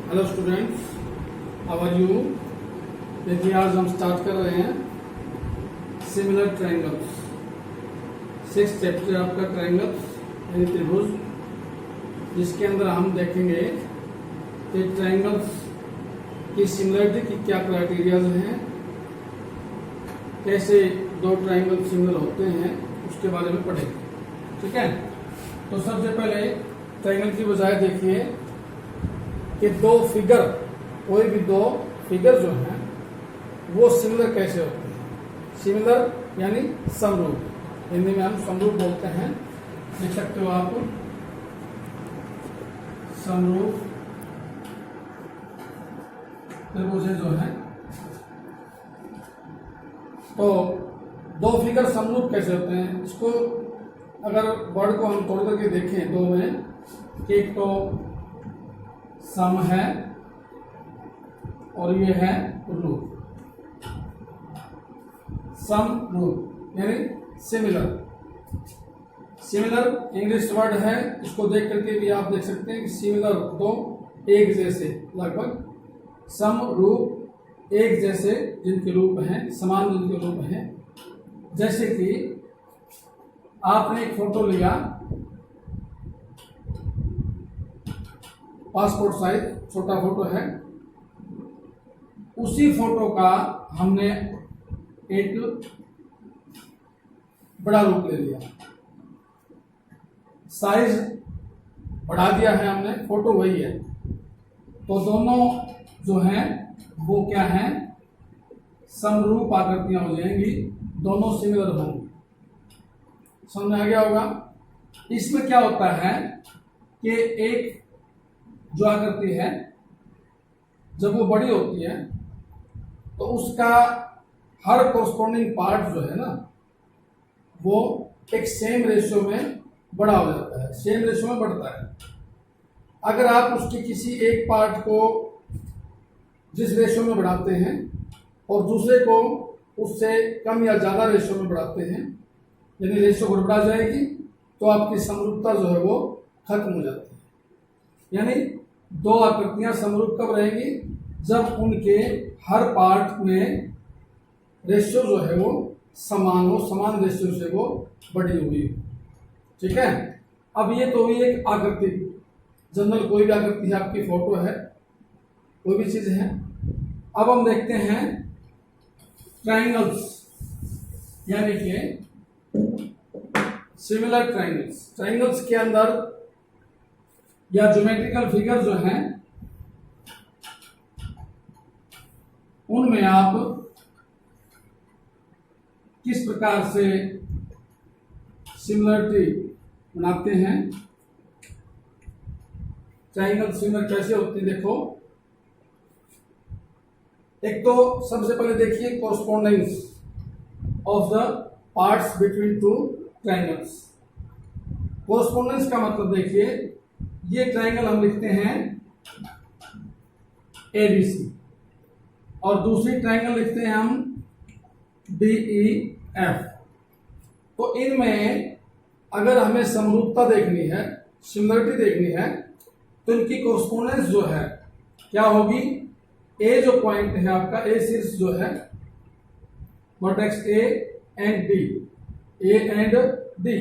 Hello students, how are you. देखिए आज हम स्टार्ट कर रहे हैं सिमिलर ट्रायंगल्स। 6th चैप्टर आपका ट्रायंगल्स यानी त्रिभुज, जिसके अंदर हम देखेंगे कि ट्रायंगल्स की सिमिलरिटी की क्या क्राइटेरियाज हैं, कैसे दो ट्रायंगल सिमिलर होते हैं, उसके बारे में पढ़ेंगे। ठीक है, तो सबसे पहले ट्रायंगल की बजाय देखिए कि दो फिगर, कोई भी दो फिगर जो हैं वो सिमिलर कैसे होते हैं। सिमिलर यानी समरूप, हिंदी में हम समरूप बोलते हैं। देख सकते हो आप, समरूप त्रिभुज जो है, तो दो फिगर समरूप कैसे होते हैं। इसको अगर वर्ड को हम तोड़ करके देखें दो में, कि एक तो सम है और ये है रूप। सम रूप यानी सिमिलर। सिमिलर इंग्लिश वर्ड है, इसको देख करके भी आप देख सकते हैं कि सिमिलर दो एक जैसे, लगभग सम रूप एक जैसे जिनके रूप हैं, समान जिनके रूप हैं। जैसे कि आपने एक फोटो लिया, पासपोर्ट साइज छोटा फोटो है, उसी फोटो का हमने एक बड़ा रूप ले लिया, साइज बढ़ा दिया है हमने, फोटो वही है, तो दोनों जो हैं वो क्या हैं, समरूप आकृतियां हो जाएंगी, दोनों सिमिलर होंगी। समझ में आ गया होगा। इसमें क्या होता है कि एक जो आकृति है जब वो बड़ी होती है तो उसका हर कोरस्पॉन्डिंग पार्ट जो है ना, वो एक सेम रेशियो में बड़ा हो जाता है, सेम रेशियो में बढ़ता है। अगर आप उसके किसी एक पार्ट को जिस रेशियो में बढ़ाते हैं और दूसरे को उससे कम या ज़्यादा रेशियो में बढ़ाते हैं, यानी रेशियो गड़बड़ा जाएगी, तो आपकी समरूपता जो है वो खत्म हो जाती है। यानी दो आकृतियां समरूप कब रहेंगी, जब उनके हर पार्ट में रेशियो जो है वो समान हो, समान रेशियो से वो बढ़ी हुई हो। ठीक है, अब ये तो हुई एक आकृति, जनरल कोई भी आकृति है, आपकी फोटो है, कोई भी चीज है। अब हम देखते हैं ट्रायंगल्स, यानी कि सिमिलर ट्रायंगल्स। ट्रायंगल्स के अंदर या ज्योमेट्रिकल फिगर जो हैं उनमें आप किस प्रकार से सिमिलरिटी बनाते हैं, ट्रायंगल सिमिलर कैसे होते हैं। देखो, एक तो सबसे पहले देखिए correspondence of the parts between two triangles. Correspondence का मतलब देखिए, ये ट्रायंगल हम लिखते हैं ABC और दूसरी ट्रायंगल लिखते हैं हम DEF। तो इनमें अगर हमें समरूपता देखनी है, सिमिलरिटी देखनी है, तो इनकी कोरस्पॉन्डेंस जो है क्या होगी। ए जो पॉइंट है आपका, ए शीर्ष जो है, vertex A and D, A and D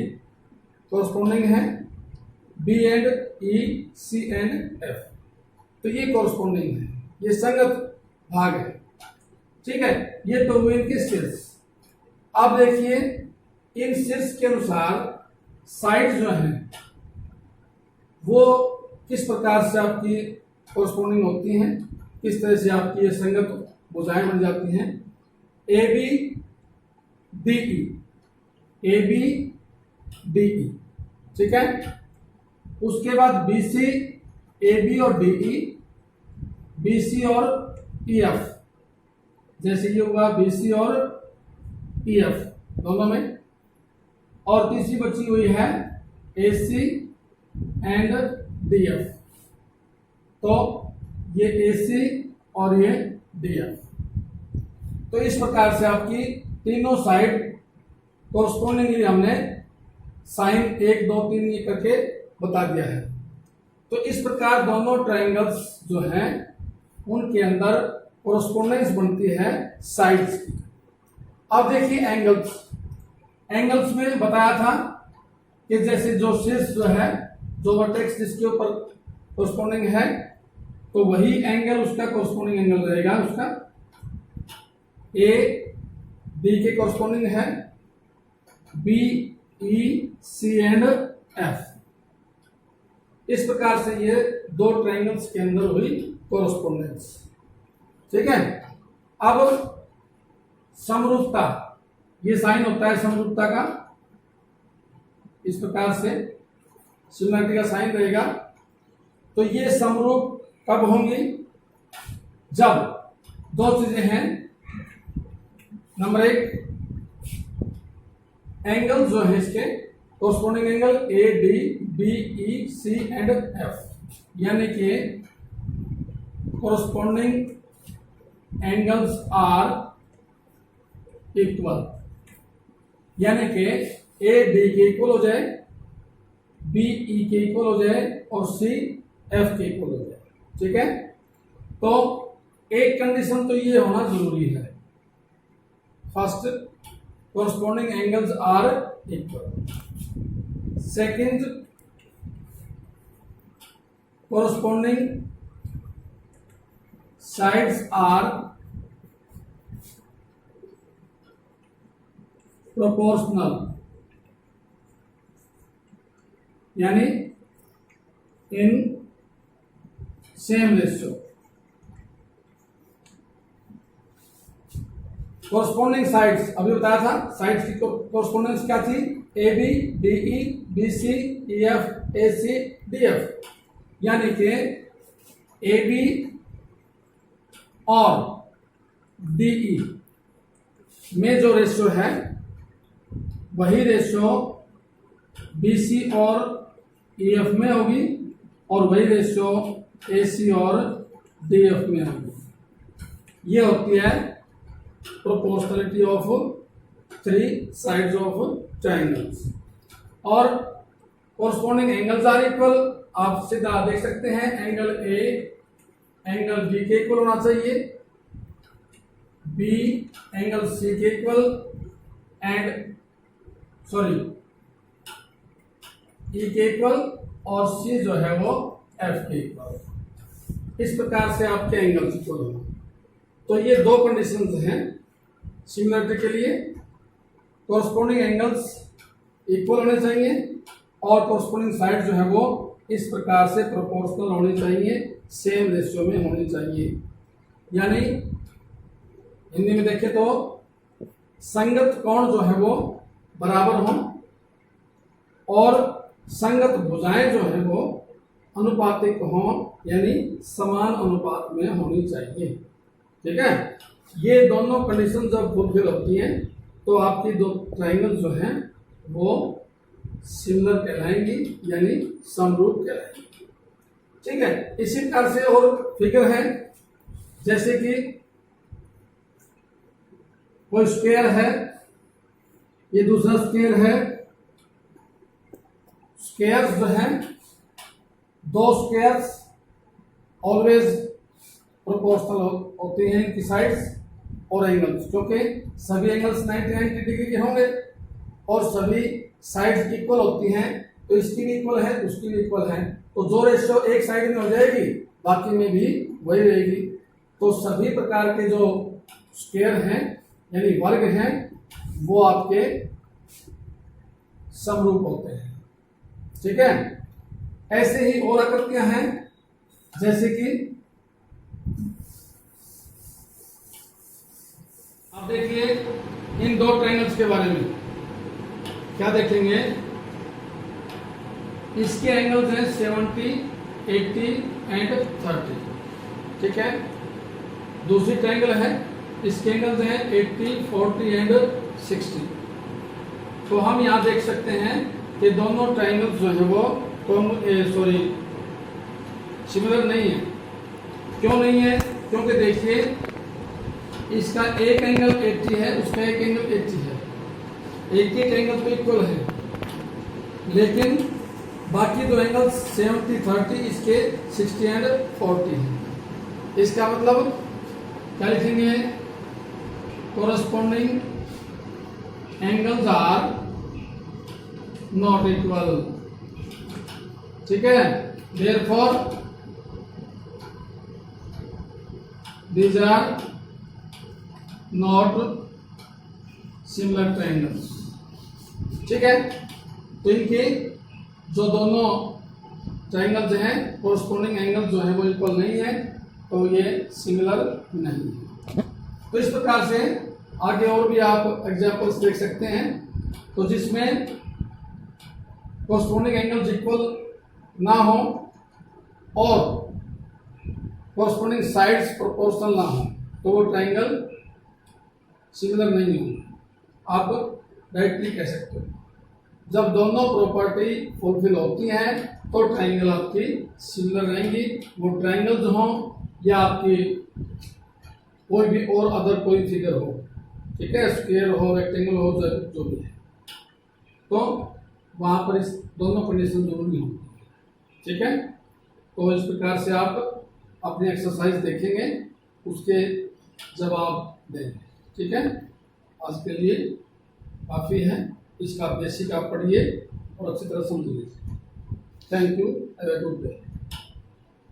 corresponding है, B and E, C and F। तो ये कोरस्पॉन्डिंग है, ये संगत भाग है। ठीक है, ये तो हुए इनके शीर्ष। अब देखिए इन शीर्ष के अनुसार साइड जो है वो किस प्रकार से आपकी कोरस्पॉन्डिंग होती हैं, किस तरह से आपकी ये संगत भुजाएं बन जाती हैं। AB DE, AB DE, ठीक है। उसके बाद BC, AB और DE, BC और EF, जैसे ये हुआ BC और EF दोनों में। और तीसरी बची हुई है AC एंड DF, तो ये AC और ये DF। तो इस प्रकार से आपकी तीनों साइड कोरस्पॉन्डिंगली हमने साइन 1 2 3 ये करके बता दिया है। तो इस प्रकार दोनों ट्रायंगल्स जो हैं उनके अंदर कोरस्पोंडेंस बनती है साइड्स की। अब देखिए एंगल्स में बताया था कि जैसे जो शीर्ष जो है, जो वर्टेक्स जिसके ऊपर कोरस्पोंडिंग है, तो वही एंगल उसका कोरस्पोंडिंग एंगल रहेगा। उसका ए बी के कोरस्पोंडिंग है, B E C and F. इस प्रकार से ये दो ट्रायंगल्स के अंदर हुई कोरस्पोंडेंस। ठीक है। अब समरूपता, ये साइन होता है समरूपता का, इस प्रकार से सिमिलरिटी का साइन रहेगा। तो ये समरूप कब होंगी? जब दो चीजें हैं। नंबर एक, एंगल जो है इसके corresponding angle A D B E C and F, यानी कि कोरस्पोंडिंग एंगल्स आर इक्वल, यानी कि ए डी के इक्वल हो जाए, बी ई के इक्वल हो जाए और सी एफ के इक्वल हो जाए। ठीक है। तो एक कंडीशन तो ये होना जरूरी है, first corresponding angles are equal. Second, corresponding sides are proportional, यानी in same ratio. Corresponding sides अभी बताया था, साइड्स की कोरस्पोंडेंस क्या थी? A B D E B C E F A C D F, यानी कि ए बी और डी ई में जो रेशियो है वही रेशियो बी सी और ई एफ में होगी, और वही रेशियो ए सी और डी एफ में होगी। ये होती है proportionality of three sides of triangles. और कोरस्पोंडिंग एंगल्स आर इक्वल, आप सीधा देख सकते हैं, एंगल ए एंगल बी के इक्वल होना चाहिए, बी एंगल सी के इक्वल, एंड सॉरी ई के इक्वल, और सी जो है वो एफ के इक्वल। इस प्रकार से आपके एंगल्स इक्वल होंगे। तो ये दो कंडीशंस हैं सिमिलरिटी के लिए, कोरस्पोंडिंग एंगल्स इक्वल होने चाहिए और कोरस्पोंडिंग साइड जो है वो इस प्रकार से प्रोपोर्शनल होनी चाहिए, सेम रेशियो में होनी चाहिए। यानी हिंदी में देखें तो संगत कोण जो है वो बराबर हों और संगत भुजाएं जो है वो अनुपातिक हों, यानी समान अनुपात में होनी चाहिए। ठीक है। ये दोनों कंडीशन जब फुलफिल होती हैं तो आपकी दो ट्रायंगल जो हैं वो सिमिलर कहलाएंगी, यानी समरूप कहलाएंगी। ठीक है। इसी प्रकार से और फिगर है, जैसे कि कोई स्क्वायर है, ये दूसरा स्क्वायर है। स्क्वायर्स जो हैं, दो स्क्वायर्स ऑलवेज प्रोपोर्शनल होते हैं इनकी साइड्स और एंगल्स, क्योंकि सभी एंगल्स 90 डिग्री के होंगे और सभी साइड्स इक्वल होती हैं, तो इसकी भी इक्वल है, उसकी भी इक्वल है। तो जो रेशियो एक साइड में हो जाएगी बाकी में भी वही रहेगी। तो सभी प्रकार के जो स्क्वायर हैं यानी वर्ग हैं वो आपके समरूप होते हैं। ठीक है। ऐसे ही और आकृतियां हैं, जैसे कि अब देखिए इन दो ट्रायंगल्स के बारे में क्या देखेंगे। इसके एंगल्स हैं 70, 80 एंड 30। ठीक है। दूसरी ट्रायंगल है, इसके एंगल्स हैं 80, 40 एंड 60। तो हम यहां देख सकते हैं कि दोनों ट्रायंगल्स जो है वो सिमिलर नहीं है। क्यों नहीं है? क्योंकि देखिए इसका एक एंगल 80 है, उसका एक एंगल 80 है, एक एंगल तो इक्वल है, लेकिन बाकी दो एंगल 70 30, इसके 60 एंड 40 है। इसका मतलब क्या लिखेंगे, corresponding angles are not equal. ठीक है, therefore these are not similar triangles. ठीक है, तो इनके जो दोनों ट्रायंगल जो हैं कोरस्पॉन्डिंग एंगल जो है वो इक्वल नहीं है, तो ये सिमिलर नहीं है। तो इस प्रकार से आगे और भी आप एग्जांपल्स देख सकते हैं, तो जिसमें कोरस्पॉन्डिंग एंगल्स इक्वल ना हो और कोरस्पॉन्डिंग साइड्स प्रोपोर्शनल ना हो, तो वो ट्रायंगल सिमिलर नहीं होगा। आप डायरेक्टली कह सकते हो जब दोनों प्रॉपर्टी फुलफिल होती हैं तो ट्रायंगल आपकी सिमिलर रहेंगी। वो ट्रायंगल जो हो या आपकी कोई भी और अदर कोई फिगर हो, ठीक है, स्क्वायर हो, रेक्टेंगल हो, जो भी है, तो वहाँ पर इस दोनों कंडीशन जरूरी होती है। ठीक है, तो इस प्रकार से आप अपनी एक्सरसाइज देखेंगे, उसके जवाब देंगे। ठीक है, आज के लिए काफ़ी है, इसका बेसिक आप पढ़िए और अच्छी तरह समझ लीजिए। Thank you, have a good day.